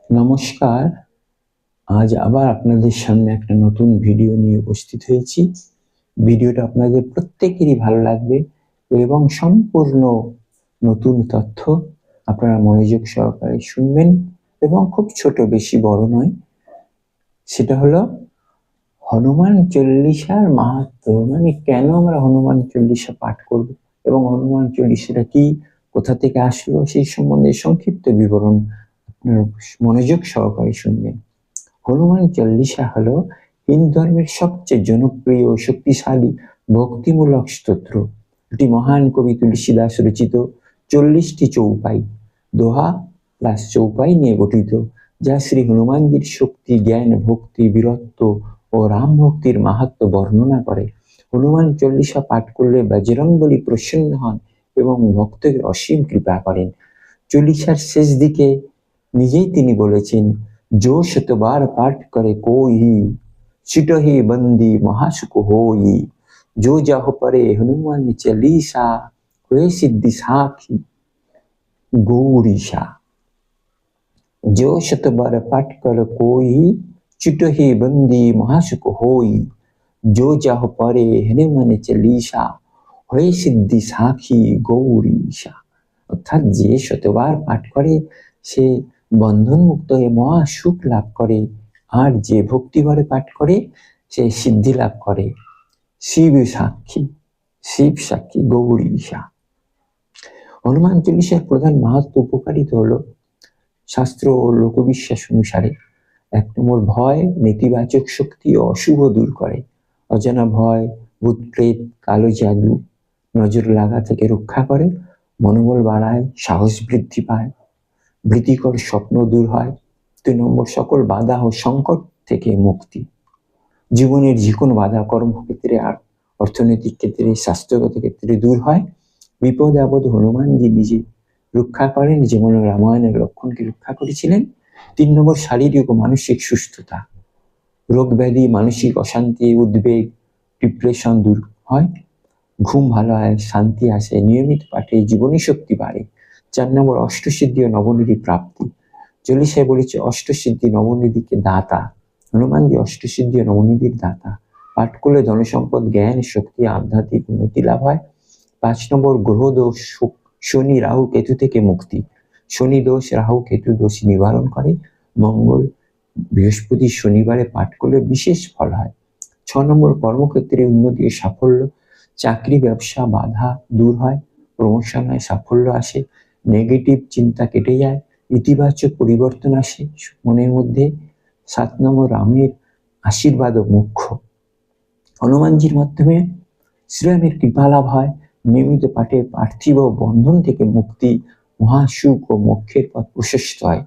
নমস্কার। আজ আবার আপনাদের সামনে একটা নতুন ভিডিও নিয়ে উপস্থিত হয়েছি। ভিডিওটা আপনাদের প্রত্যেকেরই ভালো লাগবে এবং সম্পূর্ণ নতুন তথ্য। আপনারা মনোযোগ সহকারে শুনবেন এবং খুব ছোট, বেশি বড় নয়। সেটা হলো হনুমান চল্লিশার মাহাত্ম্য, মানে কেন আমরা হনুমান চল্লিশা পাঠ করব এবং হনুমান চল্লিশাটা কি, কোথা থেকে আসলো, সেই সম্বন্ধে সংক্ষিপ্ত বিবরণ আপনারা মনোযোগ সহকারে শুনবেন। হনুমান চল্লিশা হলো হিন্দু ধর্মের সবচেয়ে জনপ্রিয় ও শক্তিশালী ভক্তিমূলক স্তোত্র। এটি মহান কবি তুলসীদাস রচিত 40টি চৌপাই, দোহা প্লাস চৌপাই নিয়ে গঠিত, যা শ্রী হনুমানজির শক্তি, জ্ঞান, ভক্তি, বীরত্ব ও রাম ভক্তির মাহাত্ম্য বর্ণনা করে। হনুমান চল্লিশা পাঠ করলে বজরংবলী প্রসন্ন হন এবং ভক্তদের অসীম কৃপা করেন। চল্লিশার শেষ দিকে নিজেই তিনি বলেছেন, जो शतबार पाठ करे कोई, चिटहि बंदी महासुख होई। जो जाहु परे हनुमान चालीसा, हुए सिद्धि साखी गौरीशा। जो शतबार पाठ करे कोई, चिटहि बंदी महासुख होई। जो जाहु परे हनुमान चालीसा, हुए सिद्धि साखी गौरीशा। অর্থাৎ যে শতবার পাঠ করে সে বন্ধন মুক্ত হয়ে মহা সুখ লাভ করে, আর যে ভক্তিভরে পাঠ করে সে সিদ্ধি লাভ করে। শিব সাক্ষী গৌরীশা। হনুমান চল্লিশার প্রধান মাহাত্ম্য উপকারিতা হলো শাস্ত্র ও লোকবিশ্বাস অনুসারে 1 নম্বর, ভয়, নেতিবাচক শক্তি ও অশুভ দূর করে। অজানা ভয়, ভূত প্রেত, কালো জাদু, নজর লাগা থেকে রক্ষা করে। মনোবল বাড়ায়, সাহস বৃদ্ধি পায়, ভীতিকর স্বপ্ন দূর হয়। 2 নম্বর, সকল বাধা ও সংকট থেকে মুক্তি। জীবনের যে কোনো বাধা কর্মক্ষেত্রে, আর অর্থনৈতিক ক্ষেত্রে, স্বাস্থ্যগত ক্ষেত্রে দূর হয়। বিপদ আপদ হনুমানজি নিজে রক্ষা করেন, যেমন রামায়ণের লক্ষণকে রক্ষা করেছিলেন। 3 নম্বর, শারীরিক ও মানসিক সুস্থতা, রোগ ব্যাধি, মানসিক অশান্তি, উদ্বেগ, ডিপ্রেশন দূর হয়, ঘুম ভালো হয়, শান্তি আসে। নিয়মিত পাঠে জীবনী শক্তি বাড়ে। 4 নম্বর, অষ্টসিদ্ধি ও নবনিধি প্রাপ্তি। চল্লিশায় বলেছে অষ্টসিদ্ধি নবনিধিকে দাতা। হনুমানজি অষ্টসিদ্ধি ও নবনিধির দাতা। পাঠ করলে ধনসম্পদ, জ্ঞান, শক্তি, আধ্যাত্মিক উন্নতি লাভ হয়। 5 নম্বর, গ্রহ দোষ, শনি, রাহু, কেতু থেকে মুক্তি। শনি দোষ, রাহু, কেতু দোষ নিবারণ করে। মঙ্গল, বৃহস্পতি, শনিবারে পাঠ করলে বিশেষ ফল হয়। 6 নম্বর, কর্মক্ষেত্রে উন্নতি ও সাফল্য, চাকরি ব্যবসা বাধা দূর হয়, প্রমোশন হয়, সাফল্য আসে, নেগেটিভ চিন্তা কেটে যায়, ইতিবাচক পরিবর্তন আসে মনের মধ্যে। 7 নম্বর, রামের আশীর্বাদ ও মোক্ষ। হনুমানজির মাধ্যমে শ্রীরামের কৃপা লাভ হয়। নিয়মিত পাঠে পার্থিব বন্ধন থেকে মুক্তি, মহাসুখ ও মোক্ষের পথ প্রশস্ত হয়।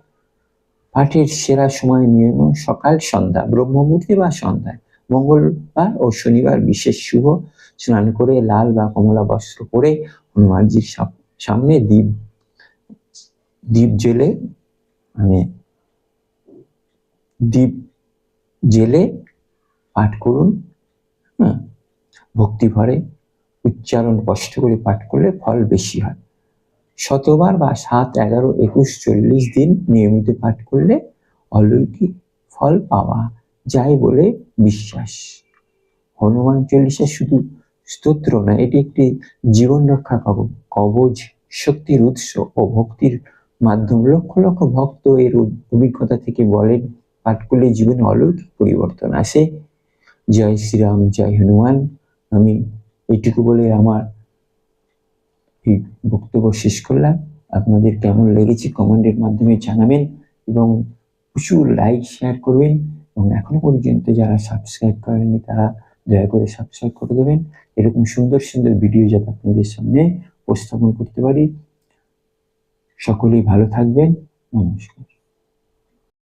পাঠের সেরা সময় নিয়ম সকাল সন্ধ্যা, ব্রহ্মমুহূর্তে বা সন্ধ্যায়। মঙ্গলবার ও শনিবার বিশেষ শুভ। স্নান করে লাল বা কমলা বস্ত্র পরে হনুমানজির সামনে দীপ জেলে পাঠ করুন। ভক্তি ভরে উচ্চারণ কষ্ট করে পাঠ করলে ফল বেশি হয়। শতবার বা 7, 11, 21, 40 দিন নিয়মিত পাঠ করলে অলৌকিক ফল পাওয়া যায় বলে বিশ্বাস। হনুমান চল্লিশা শুধু স্তোত্র না, এটি একটি জীবন রক্ষা কবচ, শক্তির উৎস ও ভক্তির মাধ্যম। লক্ষ লক্ষ ভক্ত এর অভিজ্ঞতা থেকে বলেন, পাঠ করলে জীবনে অলৌকিক পরিবর্তন আসে। জয় শ্রীরাম, জয় হনুমান। আমি এইটুকু বলে আমার এই বক্তব্য শেষ করলাম। আপনাদের কেমন লেগেছে কমেন্টের মাধ্যমে জানাবেন এবং প্রচুর লাইক শেয়ার করবেন, এবং এখনো পর্যন্ত যারা সাবস্ক্রাইব করেননি তারা দয়া করে সাবস্ক্রাইব করে দেবেন, এরকম সুন্দর সুন্দর ভিডিও যাতে আপনাদের সামনে উপস্থাপন করতে পারি। সকলেই ভালো থাকবেন। নমস্কার।